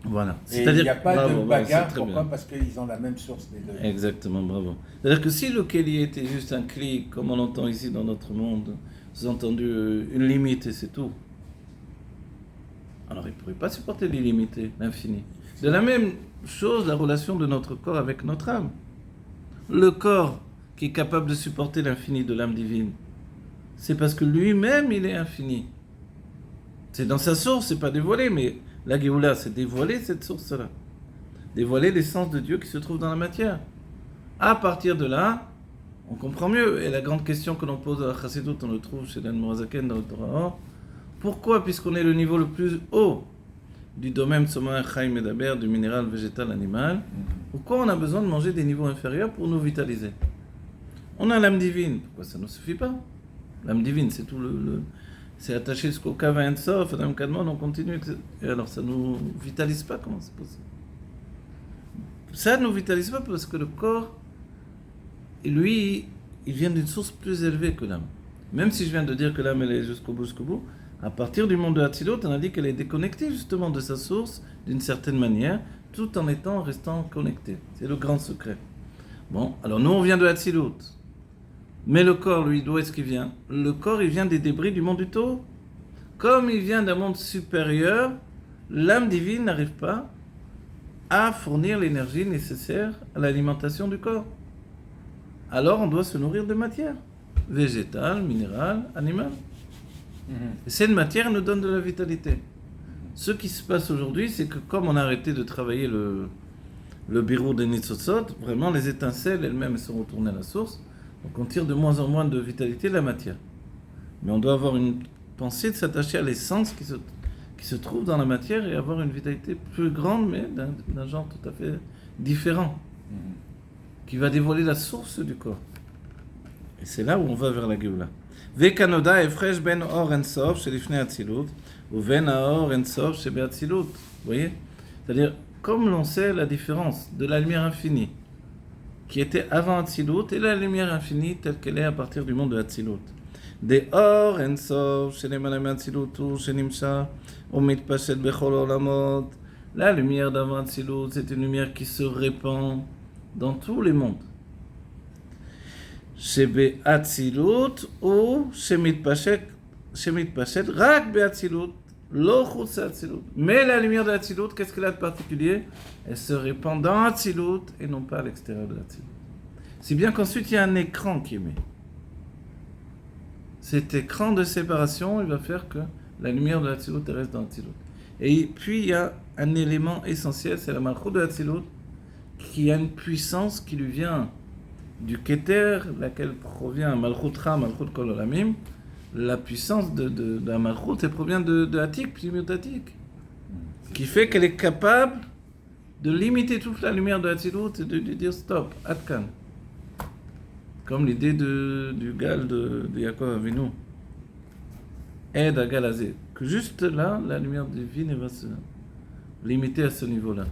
Voilà. Et il n'y a pas de bagarre, pourquoi ? Parce qu'ils ont la même source des deux. Exactement, bravo. C'est-à-dire que si le Keli était juste un Kli, comme on l'entend ici dans notre monde, sous-entendu une limite et c'est tout, alors il ne pourrait pas supporter l'illimité, l'infini. De la même chose, la relation de notre corps avec notre âme. Le corps qui est capable de supporter l'infini de l'âme divine, c'est parce que lui-même, il est infini. C'est dans sa source, c'est pas dévoilé, mais la Géoula, c'est dévoiler cette source-là. Dévoiler l'essence de Dieu qui se trouve dans la matière. À partir de là, on comprend mieux. Et la grande question que l'on pose à la Chassidut, on le trouve chez l'Anmorazaken dans le Torah. Pourquoi, puisqu'on est le niveau le plus haut du domaine Soma Chaim Medaber, du minéral, végétal, animal, pourquoi on a besoin de manger des niveaux inférieurs pour nous vitaliser ? On a l'âme divine. Pourquoi ça ne nous suffit pas ? L'âme divine, c'est tout c'est attaché jusqu'au Kav Ein Sof, Adam Kadmon, on continue. Et alors, ça ne nous vitalise pas ? Comment c'est possible ? Ça ne nous vitalise pas parce que le corps, lui, il vient d'une source plus élevée que l'âme. Même si je viens de dire que l'âme, elle est jusqu'au bout, à partir du monde de Hatzilut, on a dit qu'elle est déconnectée justement de sa source, d'une certaine manière, tout en restant connectée. C'est le grand secret. Bon, alors nous, on vient de Hatzilut. Mais le corps, lui, d'où est-ce qu'il vient ? Le corps, il vient des débris du monde du Tau. Comme il vient d'un monde supérieur, l'âme divine n'arrive pas à fournir l'énergie nécessaire à l'alimentation du corps. Alors, on doit se nourrir de matière, végétale, minérale, animale. Et cette matière nous donne de la vitalité. Ce qui se passe aujourd'hui, c'est que comme on a arrêté de travailler le bureau des Nitzotzot, vraiment les étincelles elles-mêmes sont retournées à la source, donc on tire de moins en moins de vitalité de la matière. Mais on doit avoir une pensée de s'attacher à l'essence qui se trouve dans la matière et avoir une vitalité plus grande, mais d'un genre tout à fait différent, qui va dévoiler la source du corps. Et c'est là où on va vers la Géoula. Vekanoda efresh ben or en sof chez l'ifnei Hatzilut, ou ben or en sof chez Hatzilut. Vous voyez ? C'est-à-dire, comme l'on sait la différence de la lumière infinie, qui était avant Hatzilut, et la lumière infinie telle qu'elle est à partir du monde de Hatzilut. De or en sof chez les malams Hatzilut, chez Nimsha, ou mitpashet bechol olamot. La lumière d'avant Hatzilut, c'est une lumière qui se répand dans tous les mondes. שבאצילות הוא שמתפשט רק באצילות, לא חוץ לאצילות. Mais la lumière de l'Atsilut, qu'est-ce qu'elle a de particulier ? Elle se répand dans l'Atsilut et non pas à l'extérieur de l'Atsilut. Si bien qu'ensuite il y a un écran qui émet. Cet écran de séparation, il va faire que la lumière de l'Atsilut reste dans l'Atsilut. Et puis il y a un élément essentiel, c'est la Malchut de l'Atsilut, qui a une puissance qui lui vient du Keter, laquelle provient Malchut Ra, Malchut Kol Olamim. La puissance de la Malchut, elle provient de Atik, Pnimiut Atik, qui fait qu'elle est capable de limiter toute la lumière de Hatzilut et de dire stop, Atkan. Comme l'idée du Gal de Yaakov Avinu. Aide à Galazé. Que juste là, la lumière divine elle va se limiter à ce niveau-là.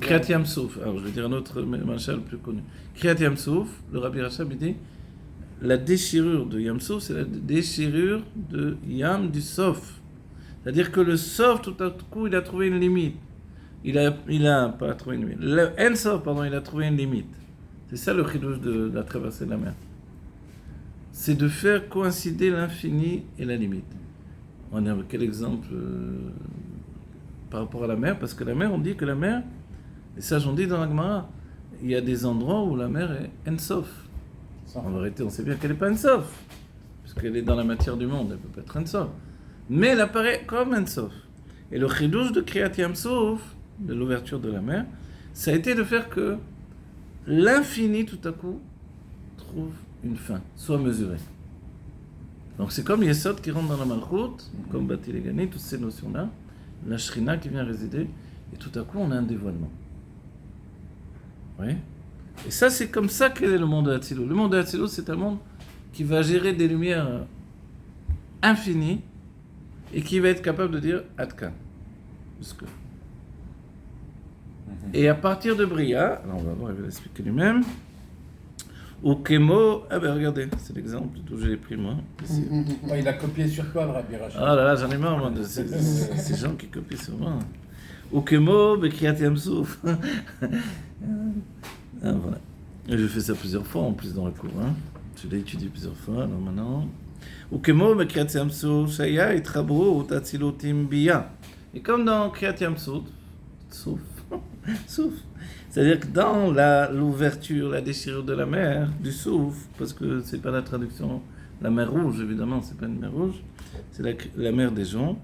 Kriyat Yam Souf, alors je vais dire un autre machal plus connu. Kriyat Yam Souf, le Rabbi Rachab dit, la déchirure de Yam Souf, c'est la déchirure de Yam du Sof. C'est-à-dire que le Sof, tout à coup, il a trouvé une limite. Il a pas trouvé une limite. Le En Sof, pardon, il a trouvé une limite. C'est ça le chidouche de la traversée de la mer. C'est de faire coïncider l'infini et la limite. On a quel exemple par rapport à la mer? Parce que la mer, on dit que la mer, et ça j'en dis dans la Gemara, il y a des endroits où la mer est Ensof. En vérité, on sait bien qu'elle n'est pas Ensof, puisqu'elle est dans la matière du monde, elle ne peut pas être Ensof. Mais elle apparaît comme Ensof. Et le chidouche de Kriyat Yam Sof, de l'ouverture de la mer, ça a été de faire que l'infini, tout à coup, trouve une fin, soit mesuré. Donc c'est comme Yesod qui rentre dans la Malchut, comme Bati Legani, toutes ces notions-là, la Shrina qui vient résider, et tout à coup on a un dévoilement. Oui. Et ça, c'est comme ça qu'est le monde de Hatzilut. Le monde de Hatzilut, c'est un monde qui va gérer des lumières infinies et qui va être capable de dire Adkan. Et à partir de Bria, alors on va voir, il va l'expliquer lui-même. Ou Kemo, ah ben regardez, c'est l'exemple d'où je l'ai pris moi. Ici. Il a copié sur toi le Rabbi Rachid. Ah là là, j'en ai marre moi de ces gens qui copient sur moi. Ou Kemo, Bekriyat Yam Sof. Ah, voilà. Et je fais ça plusieurs fois en plus dans le cours. Hein. Je l'ai étudié plusieurs fois, alors maintenant. Ou Kemo, Bekriyat Yam Sof, Shaya, Itrabro, Tatzilotim Biya. Et comme dans Kriyat Yam Sof, Souf. C'est-à-dire que dans l'ouverture, la déchirure de la mer, du Souf, parce que c'est pas la traduction, la mer rouge évidemment, c'est pas une mer rouge, c'est la mer des gens.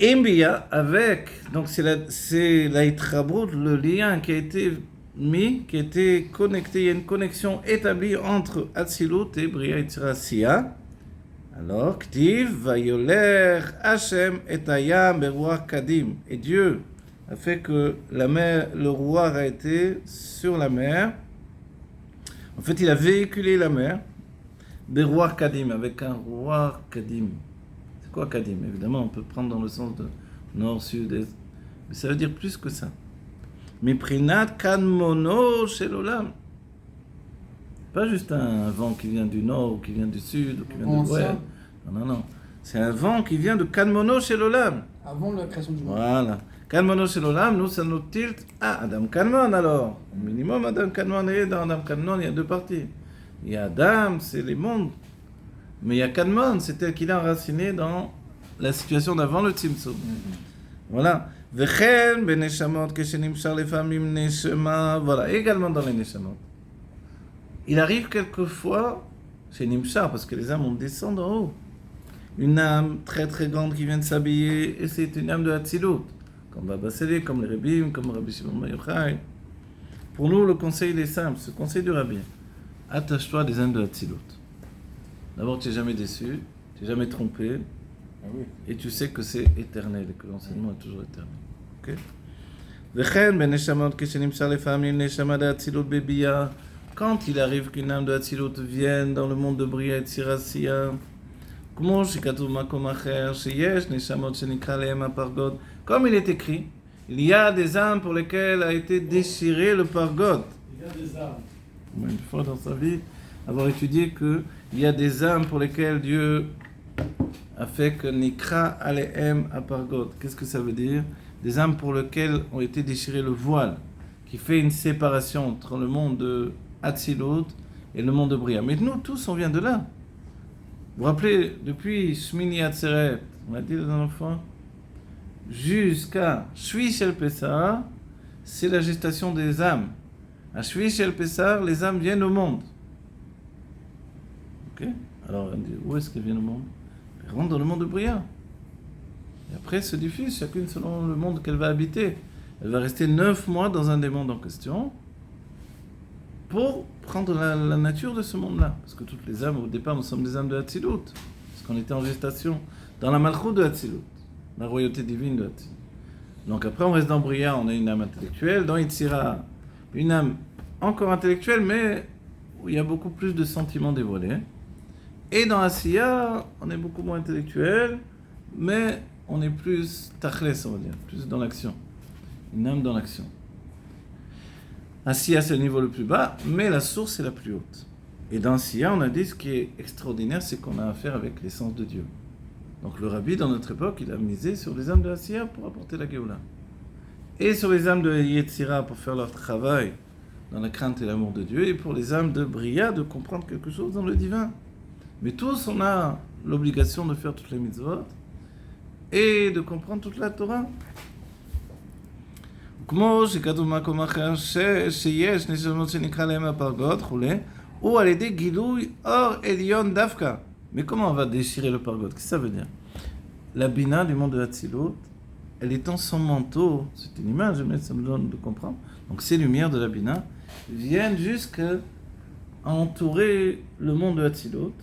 Imbiya avec, donc c'est la Itrabrut, le lien qui a été mis, qui a été connecté, il y a une connexion établie entre Atzilut et Bria Yetzira Siya. Alors, Ktiv, Vayoler, Hashem et Hayam Beruach Kadim. Et Dieu a fait que la mer, le roi a été sur la mer. En fait, il a véhiculé la mer. Beruach Kadim, avec un roi Kadim. C'est quoi Kadim? Évidemment, on peut prendre dans le sens de nord, sud, est. Mais ça veut dire plus que ça. Miprinat Kanmono Shelolam. Pas juste un vent qui vient du nord, ou qui vient du sud, ou qui vient de l'ouest. Non. C'est un vent qui vient de Kanmono Shelolam. Avant la création du monde. Voilà. Kanmono Shelolam, nous, ça nous tilte à Adam Kanmon alors. Au minimum, Adam Kanmon, et dans Adam Kanmon, il y a deux parties. Il y a Adam, c'est les mondes. Mais il y a Kanmon, c'est tel qu'il est enraciné dans la situation d'avant le Tzimtzum. Voilà. Vechen, Beneshamot, Keshenimshar, les femmes, Neshama. Voilà. Également dans les Neshamot. Il arrive quelquefois chez Nimshar, parce que les âmes, on descend d'en haut. Une âme très très grande qui vient de s'habiller, et c'est une âme de Hatzilut. Comme Baba Sélé, comme les Rebim, comme Rabbi Shimon Bar Yochai. Pour nous, le conseil est simple, ce conseil du Rabbi. Attache-toi à des âmes de Hatzilut. D'abord, tu n'es jamais déçu, tu n'es jamais trompé, et tu sais que c'est éternel, et que l'enseignement est toujours éternel. Ok? Vechen, ben neshamot, keshenimshar les femmes, neshama de Hatzilut bebiya. Quand il arrive qu'une âme de Hatzilut vienne dans le monde de Bria et Tzirasiya, כמו שכתוב במקום אחר, שיש נשמות שנקרא להם הפרגוד. Comme il est écrit, il y a des âmes pour lesquelles a été déchiré le pargod. Il y a des âmes. Une fois dans sa vie, avoir étudié qu'il y a des âmes pour lesquelles Dieu a fait que Nikra Alehem Apargod. Qu'est-ce que ça veut dire? Des âmes pour lesquelles ont été déchiré le voile, qui fait une séparation entre le monde de Hatzilut et le monde de Bria. Mais nous tous, on vient de là. Vous vous rappelez, depuis Shmini Atzeret, on a dit la dernière fois, jusqu'à Shvi Shel Pessah, c'est la gestation des âmes. À Shvi Shel Pessah, les âmes viennent au monde. Ok? Alors, on dit, où est-ce qu'elles viennent au monde? Elles rentrent dans le monde de Bria. Et après, elles se diffusent, chacune selon le monde qu'elle va habiter. Elle va rester 9 mois dans un des mondes en question pour prendre la nature de ce monde-là. Parce que toutes les âmes, au départ, nous sommes des âmes de Hatzilut. Parce qu'on était en gestation dans la Malchut de Hatzilut, la royauté divine de Hatzilut. Donc après, on reste dans Bria, on a une âme intellectuelle. Dans Yetzira, une âme encore intellectuelle, mais où il y a beaucoup plus de sentiments dévoilés. Et dans Asiya, on est beaucoup moins intellectuel, mais on est plus tachles, on va dire, plus dans l'action. Une âme dans l'action. Asiya, c'est le niveau le plus bas, mais la source est la plus haute. Et dans Asiya, on a dit ce qui est extraordinaire, c'est qu'on a affaire avec l'essence de Dieu. Donc le Rabbi, dans notre époque, il a misé sur les âmes de Asiya pour apporter la Géoula. Et sur les âmes de Yetzira pour faire leur travail dans la crainte et l'amour de Dieu, et pour les âmes de Bria, de comprendre quelque chose dans le divin. Mais tous, on a l'obligation de faire toutes les mitzvot et de comprendre toute la Torah. כמו שכתוב במקום אחר שיש נשמות שנקרא להם הפרגות וכו', ou על ידי גילוי אור עליון דווקא. Mais comment on va déchirer le pargot? Qu'est-ce que ça veut dire? La bina du monde de Hatzilut, elle étend son manteau, c'est une image, mais ça me donne de comprendre. Donc ces lumières de la bina viennent jusqu'à entourer le monde de Hatzilut,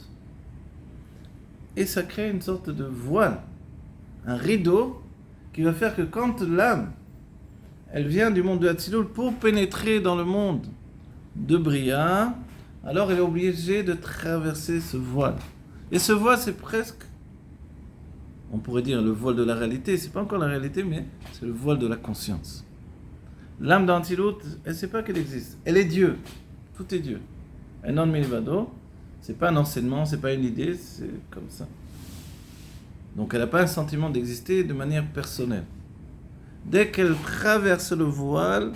et ça crée une sorte de voile, un rideau qui va faire que quand l'âme elle vient du monde de Hatzilut pour pénétrer dans le monde de Bria, alors elle est obligée de traverser ce voile. Et ce voile, c'est presque, on pourrait dire le voile de la réalité, c'est pas encore la réalité, mais c'est le voile de la conscience. L'âme d'Hatzilut, elle ne sait pas qu'elle existe. Elle est Dieu. Tout est Dieu. Un non milvado, c'est pas un enseignement, c'est pas une idée, c'est comme ça. Donc elle n'a pas un sentiment d'exister de manière personnelle. Dès qu'elle traverse le voile,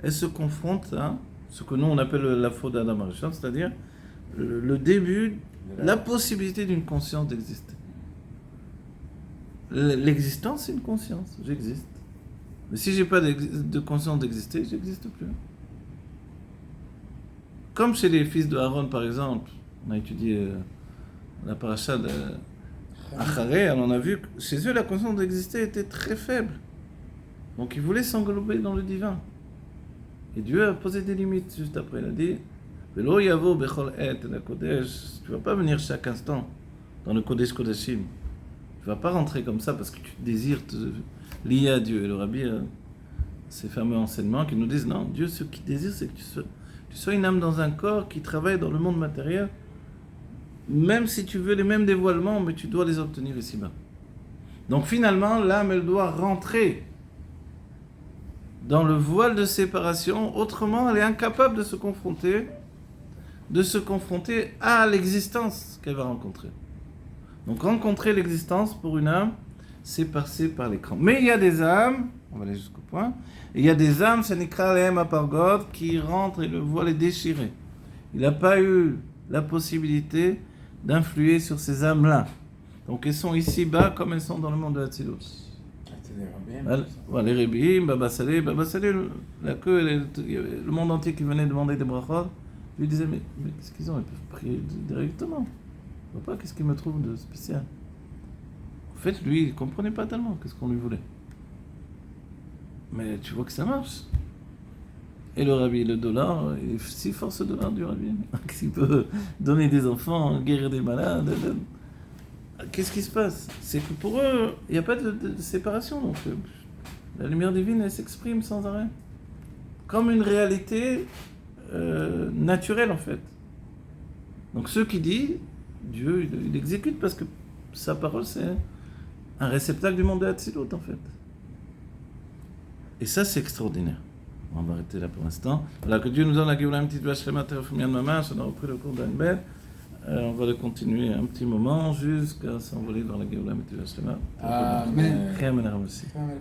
elle se confronte à ce que nous on appelle la faute d'Adam Arishon, c'est-à-dire le début, la possibilité d'une conscience d'exister. L'existence, c'est une conscience, j'existe. Mais si j'ai pas de conscience d'exister, j'existe plus. Comme chez les fils de Aaron, par exemple, on a étudié la paracha de Acharé, on a vu que chez eux la conscience d'exister était très faible. Donc ils voulaient s'englober dans le divin. Et Dieu a posé des limites juste après. Il a dit Velo yavo bechol et la kodesh. Tu ne vas pas venir chaque instant dans le Kodesh Kodashim. Tu ne vas pas rentrer comme ça parce que tu désires te lier à Dieu. Et le Rabbi a ces fameux enseignements qui nous disent non, Dieu ce qu'il désire c'est que tu sois une âme dans un corps qui travaille dans le monde matériel. Même si tu veux les mêmes dévoilements, mais tu dois les obtenir ici-bas. Donc finalement, l'âme elle doit rentrer dans le voile de séparation, autrement elle est incapable de se confronter à l'existence qu'elle va rencontrer. Donc rencontrer l'existence pour une âme, c'est passer par l'écran. Mais il y a des âmes, on va aller jusqu'au point, il y a des âmes, c'est Nikra Lehem Apargod, qui rentrent et le voile est déchiré. Il n'a pas eu la possibilité d'influer sur ces âmes-là. Donc elles sont ici-bas comme elles sont dans le monde de Hatzilut. Les Rébim, Baba Salé, la queue, le monde entier qui venait demander des brachot, lui disait mais qu'est-ce qu'ils ont? Ils peuvent prier directement. Je vois pas qu'est-ce qu'il me trouve de spécial. En fait, lui, il comprenait pas tellement qu'est-ce qu'on lui voulait. Mais tu vois que ça marche. Et le Rabbi, le dollar, il est si fort ce dollar du Rabbi, qu'il peut donner des enfants, guérir des malades. Qu'est-ce qui se passe? C'est que pour eux, il n'y a pas de séparation. Donc, la lumière divine, elle s'exprime sans arrêt. Comme une réalité naturelle, en fait. Donc, ceux qui disent, Dieu, il exécute parce que sa parole, c'est un réceptacle du monde de Hatzilut, en fait. Et ça, c'est extraordinaire. On va arrêter là pour l'instant. Voilà, que Dieu nous donne la Géoula, une petite vache, on a repris le cours d'Anbet. On va le continuer un petit moment jusqu'à s'envoler dans la Géoula, une petite vache. Amen. Amen.